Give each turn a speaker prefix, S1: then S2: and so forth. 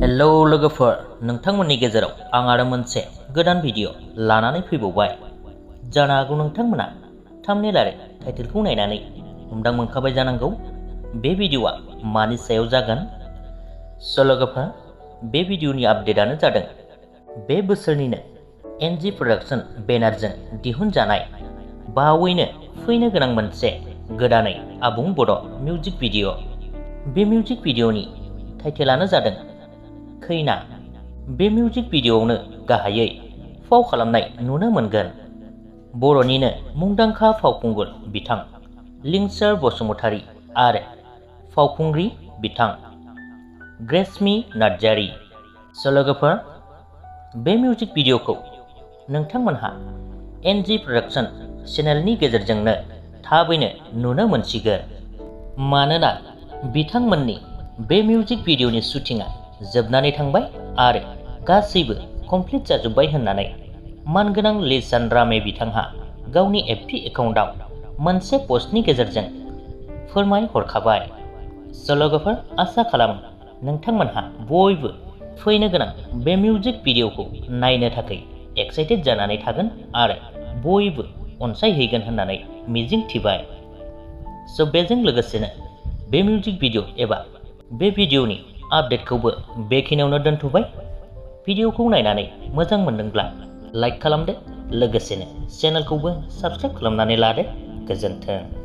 S1: Hello लोगोफोर, नोंथांमोननि गेजेराव आं आरो मोनसे गोदान भिडिअ लानानै फैबावबाय। जानो हागौ नोंथांमोना थाम्बनेल आरो टाइटेलखौ नायनानै हमदां मोनखाबाय जानांगौ बे भिडिअआ मानि सायाव जागोन। स' लोगोफोर, बे भिडिअनि आपडेटआनो जादों बे बोसोरनिनो एनजि प्रडाक्शन बेनारजों दिहुनजानाय बावैनो फैनो गोनां मोनसे गोदानै आबुं बड' मिउजिक भिडिअ। बे मिउजिक भिडिअनि टाइटेलानो जादों खैना। बे मिउजिक भिडिअआवनो गाहायै फाव खालामनाय नुनो मोनगोन बर'निनो मुंदांखा फावखुंगुर बिथां लिंसार बसुमतारी आरो फावखुंग्रि बिथां ग्रेस्मि नार्जारी। स' लोगोफोर, बे मिउजिक भिडिअखौ नोंथांमोनहा एनजि प्रडाक्शन चेनेलनि गेजेरजोंनो थाबैनो नुनो मोनसिगोन, मानोना बिथांमोननि बे मिउजिक भिडिअनि शुटिंआ जोबनानै थांबाय आरो गासैबो कमप्लिट जाजोब्बाय होननानै मानगोनां ली शान रामी बिथांहा गावनि एफबि एकाउन्टआव मोनसे पस्टनि गेजेरजों फोरमायहरखाबाय। स' लोगोफोर, आसा खालामो नोंथांमोनहा बयबो फैनो गोनां बे मिउजिक भिडिअखौ नायनो थाखाय एक्साइटेड जानानै थागोन आरो बयबो अनसायहैगोन होननानै मिजिं थिबाय। स' बेजों लोगोसेनो बे मिउजिक भिडिअ एबा बे भिडिअनि आपडेटखौबो बेखिनियावनो दोनथ'बाय। भिडिअखौ नायनानै मोजां मोनदोंब्ला लाइक खालामदो, लोगोसेनो चेनेलखौबो साबस्क्राइब खालामनानै लादो। गोजोन्थों।